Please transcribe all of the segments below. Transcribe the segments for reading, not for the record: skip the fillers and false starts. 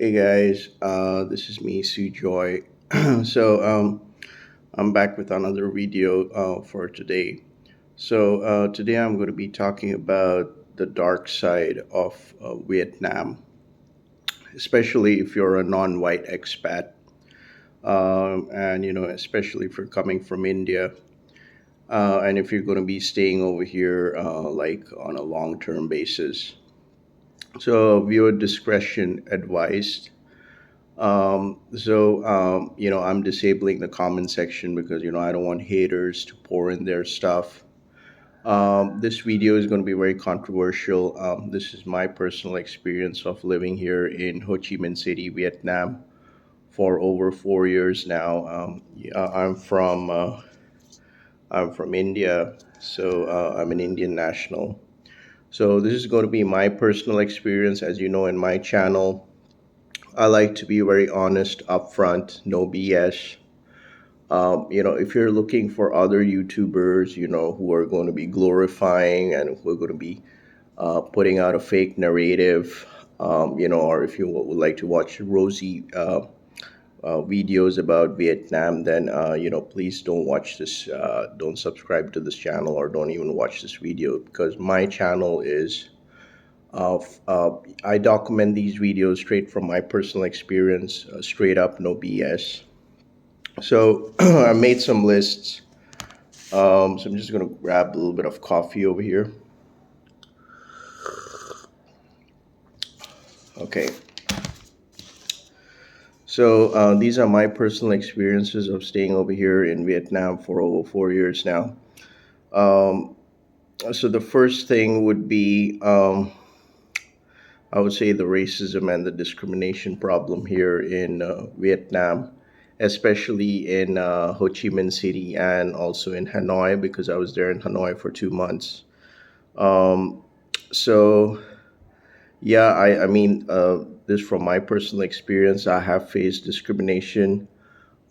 Hey guys, this is me, Sue Joy. so I'm back with another video for today. Today I'm going to be talking about the dark side of Vietnam, especially if you're a non-white expat, and especially if you're coming from India, and if you're going to be staying over here, like on a long-term basis. So viewer discretion advised. I'm disabling the comment section because I don't want haters to pour in their stuff. This video is going to be very controversial. This is my personal experience of living here in Ho Chi Minh City, Vietnam, for over 4 years now. Yeah, I'm from India, so I'm an Indian national. So this is going to be my personal experience. As you know, in my channel, I like to be very honest, upfront, no BS. If you're looking for other YouTubers, who are going to be glorifying and who are going to be putting out a fake narrative, or if you would like to watch rosy videos about Vietnam, then, please don't watch this, don't subscribe to this channel or don't even watch this video because my channel is I document these videos straight from my personal experience, straight up, no BS. So I made some lists. So I'm just gonna grab a little bit of coffee over here. Okay. So these are my personal experiences of staying over here in Vietnam for over 4 years now. Um, so the first thing would be, I would say, the racism and the discrimination problem here in Vietnam, especially in Ho Chi Minh City and also in Hanoi because I was there in Hanoi for 2 months. Um, so yeah, this from my personal experience. I have faced discrimination.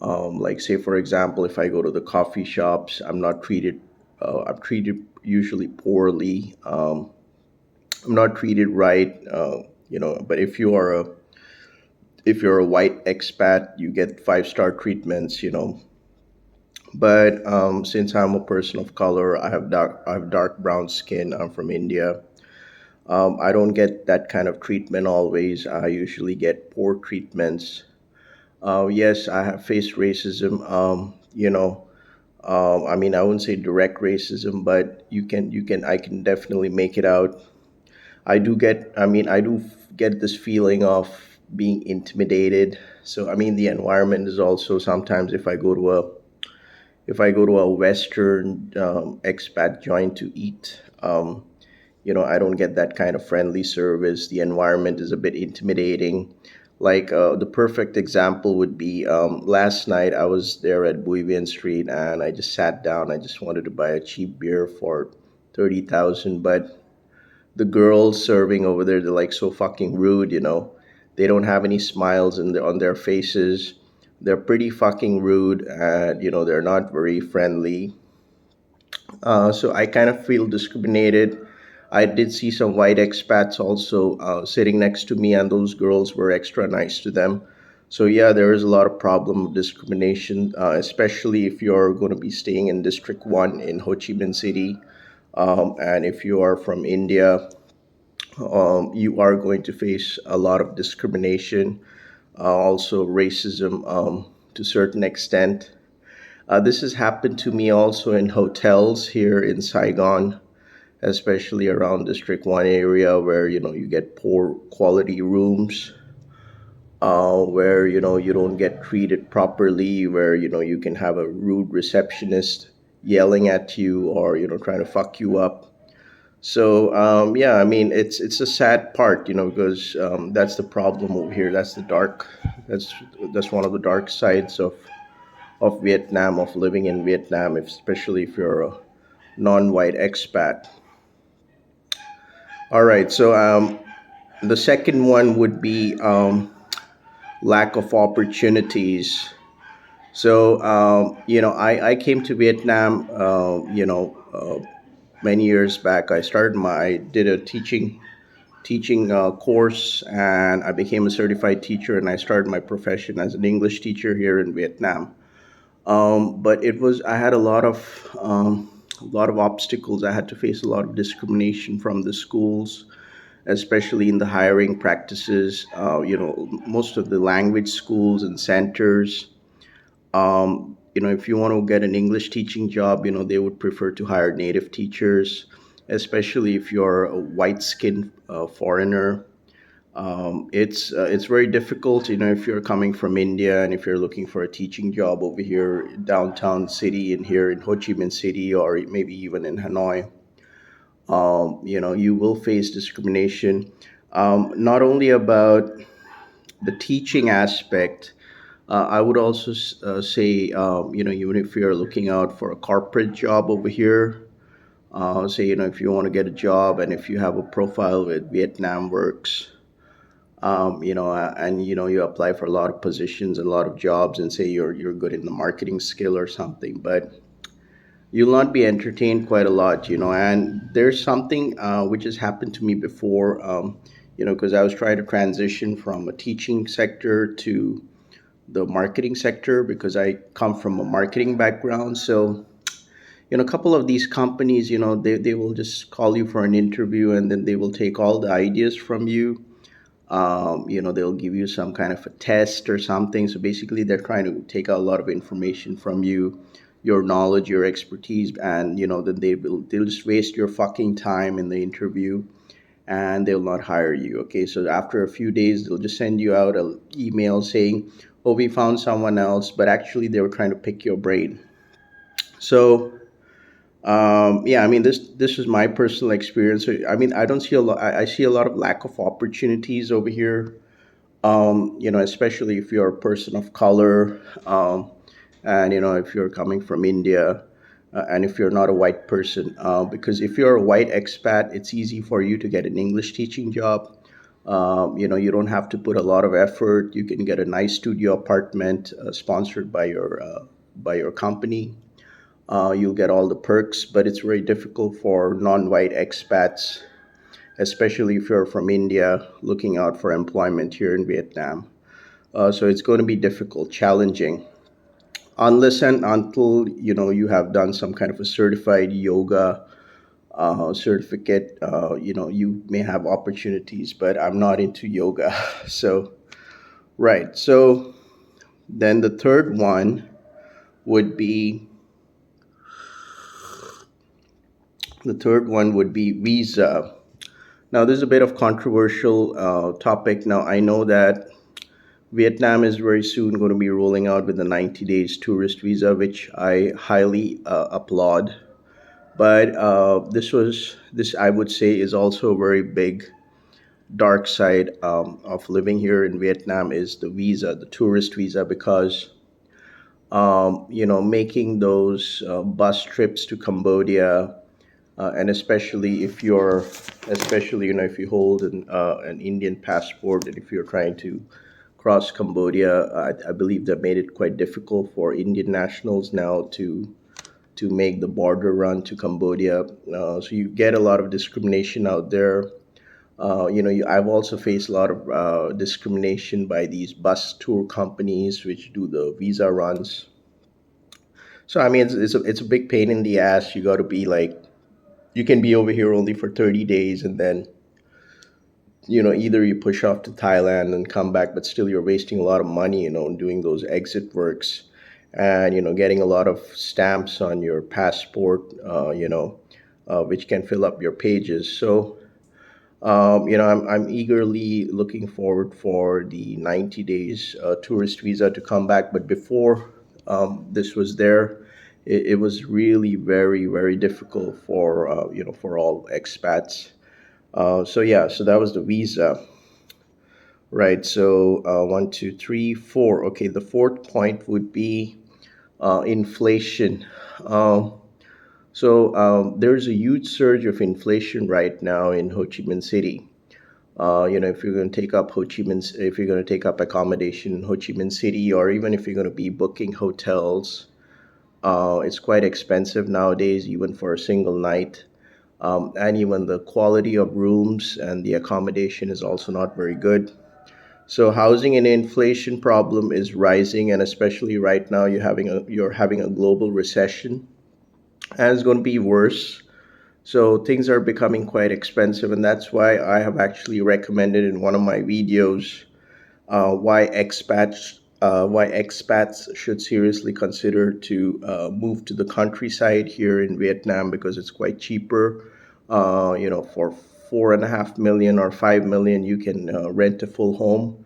Like, say for example, if I go to the coffee shops, I'm not treated. I'm treated usually poorly. I'm not treated right. But if you're a white expat, you get 5-star treatments. But since I'm a person of color, I have dark brown skin. I'm from India. I don't get that kind of treatment always. I usually get poor treatments. Yes, I have faced racism. I wouldn't say direct racism, but I can definitely make it out. I do get this feeling of being intimidated. So, the environment is also sometimes if I go to a Western expat joint to eat, I don't get that kind of friendly service. The environment is a bit intimidating. Like the perfect example would be last night I was there at Bouvian Street and I just sat down. I just wanted to buy a cheap beer for 30,000, but the girls serving over there, they're like so fucking rude. They don't have any smiles on their faces. They're pretty fucking rude and they're not very friendly. So I kind of feel discriminated. I did see some white expats also sitting next to me, and those girls were extra nice to them. So yeah, there is a lot of problem of discrimination, especially if you're going to be staying in District One in Ho Chi Minh City, and if you are from India, you are going to face a lot of discrimination, also racism to a certain extent. This has happened to me also in hotels here in Saigon, especially around District 1 area where you get poor quality rooms, where you don't get treated properly, where you can have a rude receptionist yelling at you or trying to fuck you up. So yeah, it's a sad part, because that's the problem over here. That's that's one of the dark sides of Vietnam, of living in Vietnam, especially if you're a non-white expat. All right, so the second one would be lack of opportunities. So I came to Vietnam, many years back. I did a teaching teaching course, and I became a certified teacher, and I started my profession as an English teacher here in Vietnam. But it was I had a lot of obstacles. I had to face a lot of discrimination from the schools, especially in the hiring practices. Most of the language schools and centers. If you want to get an English teaching job, they would prefer to hire native teachers, especially if you're a white-skinned foreigner. It's very difficult, if you're coming from India and if you're looking for a teaching job over here downtown city and here in Ho Chi Minh City or maybe even in Hanoi. You will face discrimination. Not only about the teaching aspect, I would also say, even if you're looking out for a corporate job over here, say, if you want to get a job and if you have a profile with Vietnam Works, and you apply for a lot of positions and a lot of jobs and say you're good in the marketing skill or something, but you'll not be entertained quite a lot, and there's something which has happened to me before, because I was trying to transition from a teaching sector to the marketing sector because I come from a marketing background. So, a couple of these companies, they will just call you for an interview and then they will take all the ideas from you. They'll give you some kind of a test or something. So basically, they're trying to take out a lot of information from you, your knowledge, your expertise, and then they'll just waste your fucking time in the interview, and they'll not hire you. Okay, so after a few days, they'll just send you out an email saying, "Oh, we found someone else," but actually they were trying to pick your brain. So yeah, I mean this is my personal experience. So, I mean, I don't see a lot. I see a lot of lack of opportunities over here, especially if you're a person of color, and if you're coming from India, and if you're not a white person, because if you're a white expat, it's easy for you to get an English teaching job. You don't have to put a lot of effort. You can get a nice studio apartment sponsored by your company. You'll get all the perks, but it's very difficult for non-white expats, especially if you're from India looking out for employment here in Vietnam. So it's going to be difficult, challenging, unless and until you have done some kind of a certified yoga certificate. You may have opportunities, but I'm not into yoga. So right. So then would be the third one would be visa. Now, this is a bit of controversial topic. Now, I know that Vietnam is very soon going to be rolling out with the 90 days tourist visa, which I highly applaud. But this I would say is also a very big dark side of living here in Vietnam is the visa, the tourist visa, because making those bus trips to Cambodia, and especially if you hold an Indian passport, and if you're trying to cross Cambodia, I believe that made it quite difficult for Indian nationals now to make the border run to Cambodia. So you get a lot of discrimination out there. I've also faced a lot of discrimination by these bus tour companies which do the visa runs. So I mean, it's a big pain in the ass. You got to be like, you can be over here only for 30 days, and then either you push off to Thailand and come back, but still you're wasting a lot of money, doing those exit works, and getting a lot of stamps on your passport, which can fill up your pages. So I'm eagerly looking forward for the 90 days tourist visa to come back. But before this was there, it was really very, very difficult for for all expats. So yeah, so that was the visa, right? So one, two, three, four. Okay, the fourth point would be inflation. Um, there's a huge surge of inflation right now in Ho Chi Minh City. If you're going to take up if you're going to take up accommodation in Ho Chi Minh City, or even if you're going to be booking hotels, it's quite expensive nowadays, even for a single night. and even the quality of rooms and the accommodation is also not very good. So housing and inflation problem is rising, and especially right now you're having a global recession, and it's going to be worse. So things are becoming quite expensive, and that's why I have actually recommended in one of my videos why expats should seriously consider to move to the countryside here in Vietnam because it's quite cheaper. For 4.5 million or 5 million, you can rent a full home.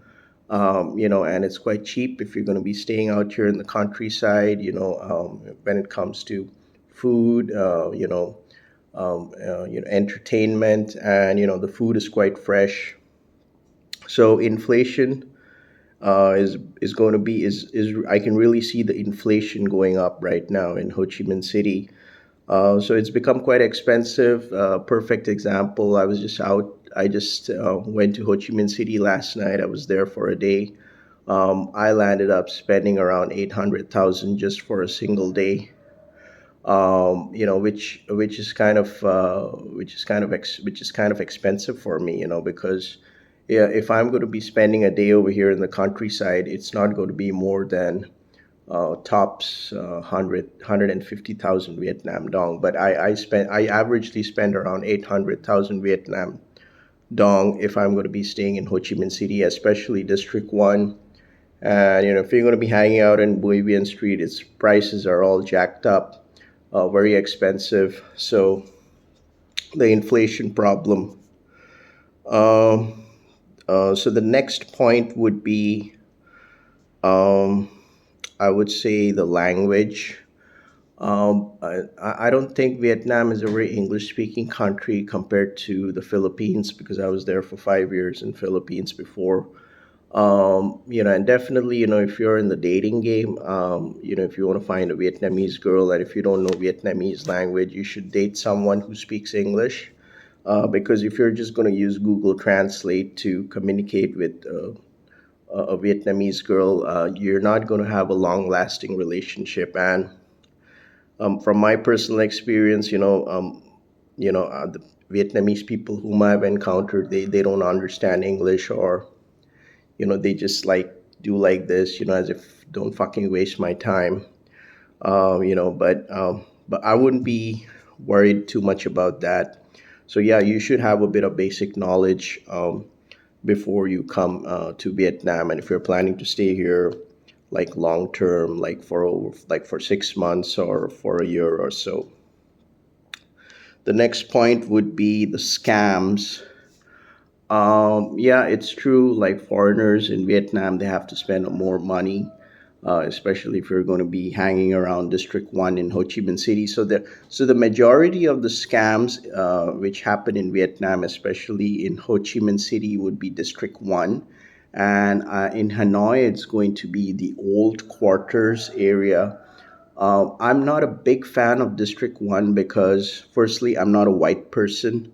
And it's quite cheap if you're going to be staying out here in the countryside. When it comes to food, entertainment, and the food is quite fresh. So inflation is going to be is I can really see the inflation going up right now in Ho Chi Minh City. So it's become quite expensive. Perfect example. I just went to Ho Chi Minh City last night. I was there for a day. I landed up spending around 800,000 just for a single day. Which is kind of expensive for me. Because yeah, if I'm going to be spending a day over here in the countryside, it's not going to be more than tops 150,000 Vietnam dong. But I averagely spend around 800,000 Vietnam dong if I'm going to be staying in Ho Chi Minh City, especially District One. And if you're going to be hanging out in Bui Vien Street, its prices are all jacked up, very expensive. So the inflation problem. Um, so the next point would be, um, I would say, the language. I don't think Vietnam is a very English-speaking country compared to the Philippines because I was there for 5 years in Philippines before. And definitely, if you're in the dating game, if you want to find a Vietnamese girl and if you don't know Vietnamese language, you should date someone who speaks English. Because if you're just going to use Google Translate to communicate with a Vietnamese girl, you're not going to have a long-lasting relationship. And from my personal experience, the Vietnamese people whom I've encountered, they don't understand English, or they just like do like this, as if don't fucking waste my time. But I wouldn't be worried too much about that. So yeah, you should have a bit of basic knowledge before you come to Vietnam, and if you're planning to stay here like long term, like for 6 months or for a year or so. The next point would be the scams. Yeah, it's true. Like foreigners in Vietnam, they have to spend more money, especially if you're going to be hanging around District One in Ho Chi Minh City. So the majority of the scams which happen in Vietnam, especially in Ho Chi Minh City, would be District One, and in Hanoi, it's going to be the old quarters area. I'm not a big fan of District 1 because, firstly, I'm not a white person.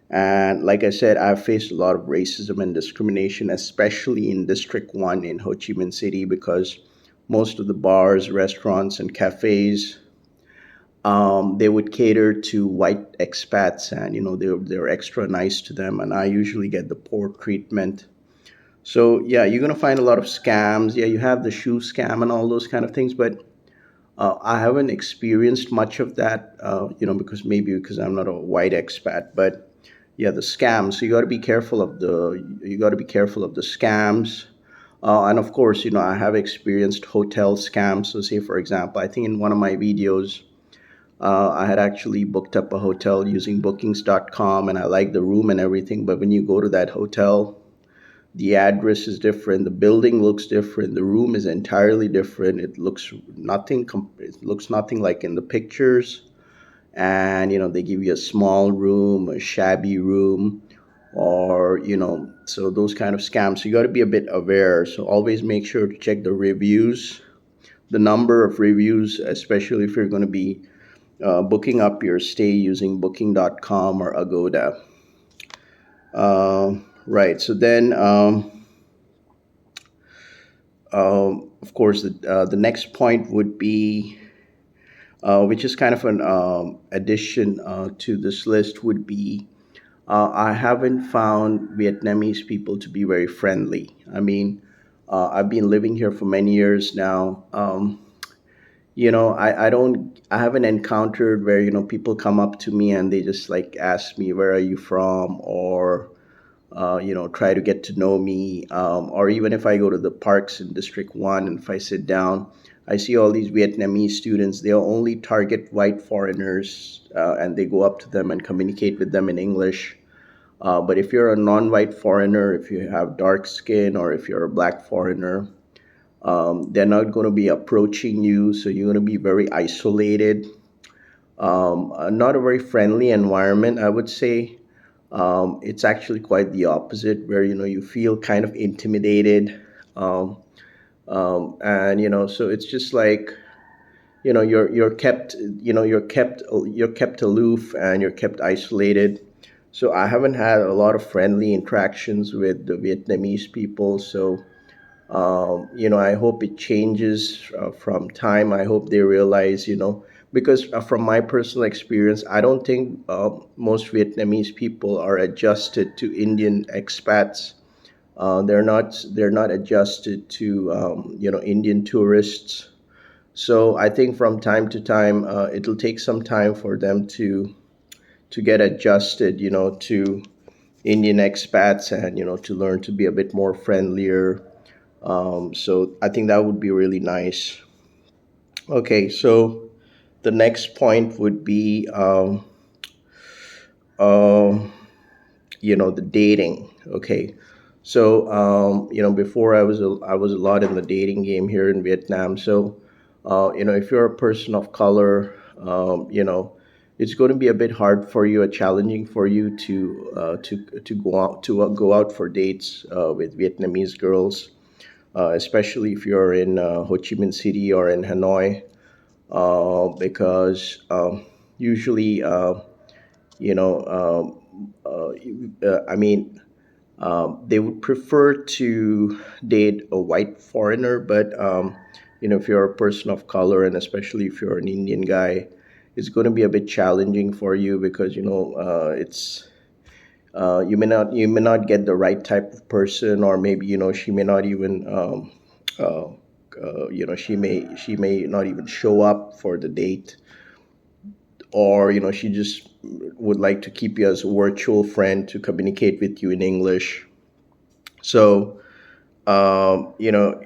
And like I said, I've faced a lot of racism and discrimination, especially in District 1 in Ho Chi Minh City, because most of the bars, restaurants, and cafes, they would cater to white expats, and they're extra nice to them, and I usually get the poor treatment. So yeah, you're gonna find a lot of scams. Yeah, you have the shoe scam and all those kind of things, but I haven't experienced much of that, because I'm not a white expat. But yeah, the scams. So you got to be careful of the scams, and of course, I have experienced hotel scams. So say for example, I think in one of my videos, I had actually booked up a hotel using Bookings.com, and I liked the room and everything. But when you go to that hotel, the address is different, the building looks different, the room is entirely different. It looks nothing like in the pictures, and they give you a small room, a shabby room, or so those kind of scams. So you got to be a bit aware. So always make sure to check the reviews, the number of reviews, especially if you're going to be booking up your stay using Booking.com or Agoda. Right. So then, of course, the next point would be, which is kind of an addition to this list, would be I haven't found Vietnamese people to be very friendly. I mean, I've been living here for many years now. I haven't encountered where, people come up to me and they just like ask me, where are you from? Or, try to get to know me. Or even if I go to the parks in District 1 and if I sit down, I see all these Vietnamese students. They'll only target white foreigners and they go up to them and communicate with them in English. But if you're a non white foreigner, if you have dark skin, or if you're a black foreigner, they're not going to be approaching you. So you're going to be very isolated. Not a very friendly environment, I would say. It's actually quite the opposite, where you feel kind of intimidated, um, and so it's just like you're kept aloof and you're kept isolated. So I haven't had a lot of friendly interactions with the Vietnamese people. So I hope it changes from time. I hope they realize, because from my personal experience, I don't think most Vietnamese people are adjusted to Indian expats. They're not adjusted to Indian tourists. So I think from time to time, it'll take some time for them to get adjusted, to Indian expats, and to learn to be a bit more friendlier. So I think that would be really nice. Okay, so the next point would be um, the dating. Okay, so before I was a lot in the dating game here in Vietnam. So if you're a person of color, it's going to be a bit hard for you, challenging for you to go out for dates with Vietnamese girls, especially if you're in Ho Chi Minh City or in Hanoi, because usually, you know, I mean, they would prefer to date a white foreigner, but if you're a person of color, and especially if you're an Indian guy, it's going to be a bit challenging for you, because it's you may not get the right type of person, or maybe she may not even uh, she may not even show up for the date, or she just would like to keep you as a virtual friend to communicate with you in English. So um, you know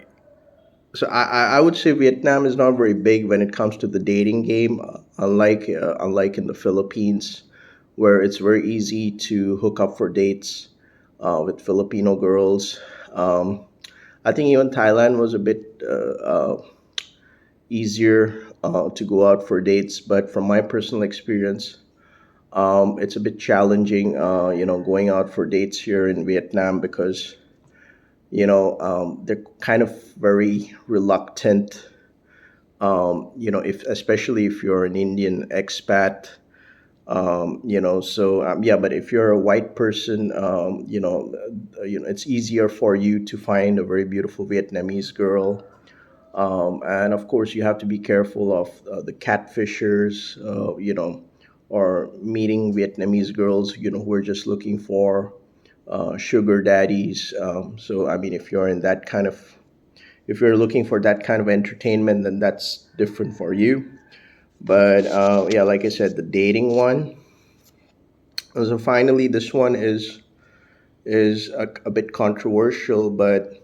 I would say Vietnam is not very big when it comes to the dating game, unlike in the Philippines, where it's very easy to hook up for dates with Filipino girls. Um, I think even Thailand was a bit easier to go out for dates, but from my personal experience, it's a bit challenging, going out for dates here in Vietnam, because they're kind of very reluctant. If especially if you're an Indian expat, yeah. But if you're a white person, it's easier for you to find a very beautiful Vietnamese girl. And of course, you have to be careful of the catfishers, or meeting Vietnamese girls, who are just looking for sugar daddies. So, I mean, if you're looking for that kind of entertainment, then that's different for you. But yeah, like I said, the dating one. And so finally, this one is a bit controversial, but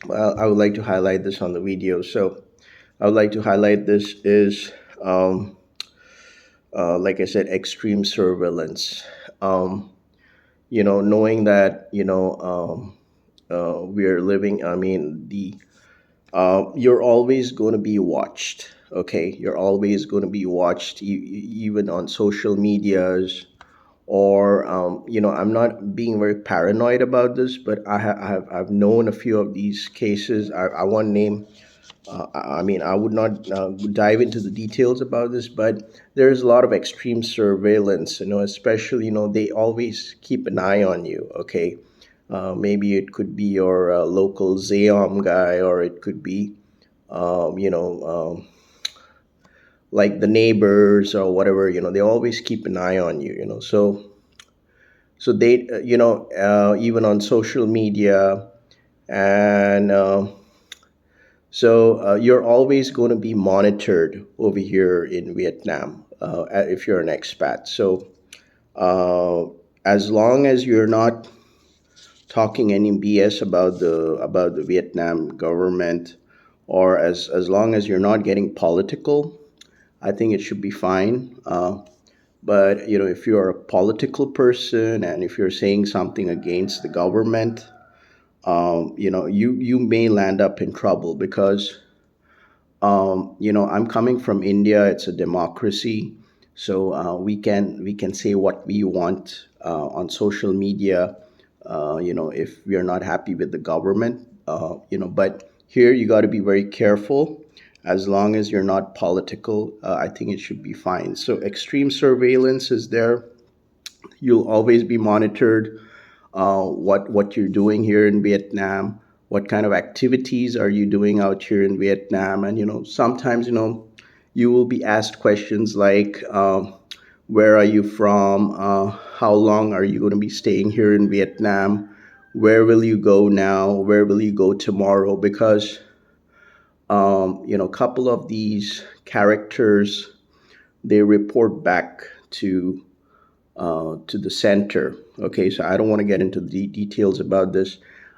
well, I would like to highlight this on the video. So I would like to highlight this is, like I said, extreme surveillance. Um, knowing that we're living. I mean, you're always going to be watched. Okay, you're always going to be watched, even on social medias. Or I'm not being very paranoid about this, but I've known a few of these cases. I won't name. I mean, I would not dive into the details about this, but there's a lot of extreme surveillance. Especially they always keep an eye on you. Okay, maybe it could be your local Xeom guy, or it could be you know, like the neighbors or whatever, they always keep an eye on you, so they, even on social media, and you're always going to be monitored over here in Vietnam, if you're an expat. So uh, as long as you're not talking any BS about the Vietnam government, or as long as you're not getting political, I think it should be fine. But if you're a political person and if you're saying something against the government, you may land up in trouble because I'm coming from India. It's a democracy, so we can say what we want on social media. If we are not happy with the government, but here you got to be very careful. As long as you're not political, I think it should be fine. So extreme surveillance is there. You'll always be monitored, what you're doing here in Vietnam, what kind of activities are you doing out here in Vietnam, and sometimes you will be asked questions like, where are you from, how long are you going to be staying here in Vietnam, where will you go now, where will you go tomorrow, because a couple of these characters, they report back to the center. Okay, so I don't want to get into the details about this.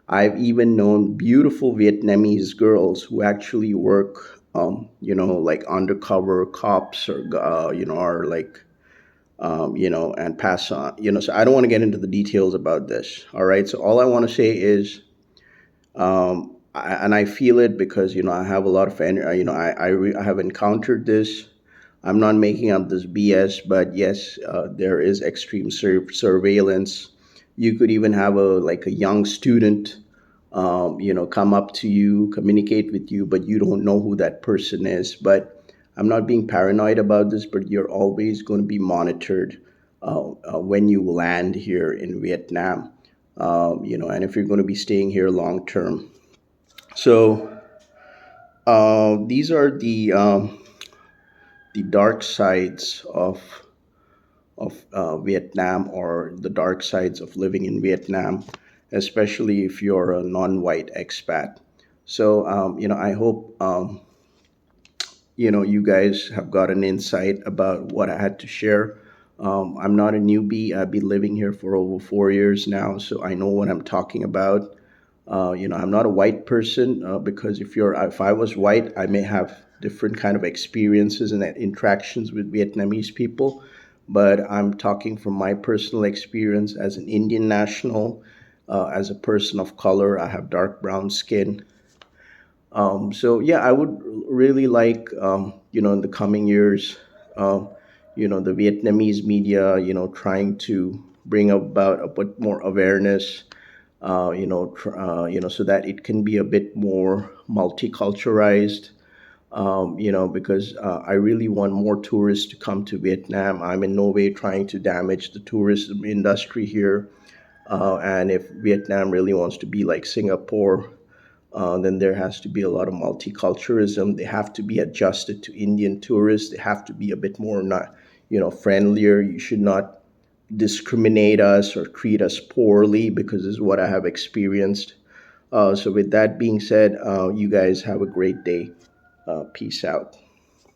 I've even known beautiful Vietnamese girls who actually work, like undercover cops, or are like, and pass on. So I don't want to get into the details about this. All right, so all I want to say is, and I feel it because I have a lot of I have encountered this. I'm not making up this BS, but yes, there is extreme surveillance. You could even have a young student, come up to you, communicate with you, but you don't know who that person is. But I'm not being paranoid about this, but you're always going to be monitored when you land here in Vietnam, and if you're going to be staying here long term. So these are the dark sides of Vietnam, or the dark sides of living in Vietnam, especially if you're a non-white expat. So I hope you guys have got an insight about what I had to share. I'm not a newbie. I've been living here for over 4 years now, so I know what I'm talking about. I'm not a white person, because if I was white, I may have different kind of experiences and interactions with Vietnamese people. But I'm talking from my personal experience as an Indian national, as a person of color. I have dark brown skin. So yeah, I would really like, in the coming years, the Vietnamese media, trying to bring about a bit more awareness, so that it can be a bit more multiculturalized. Because I really want more tourists to come to Vietnam. I'm in no way trying to damage the tourism industry here. And if Vietnam really wants to be like Singapore, then there has to be a lot of multiculturalism. They have to be adjusted to Indian tourists. They have to be a bit more not, friendlier. You should not discriminate us or treat us poorly, because this is what I have experienced. So with that being said, you guys have a great day. Peace out.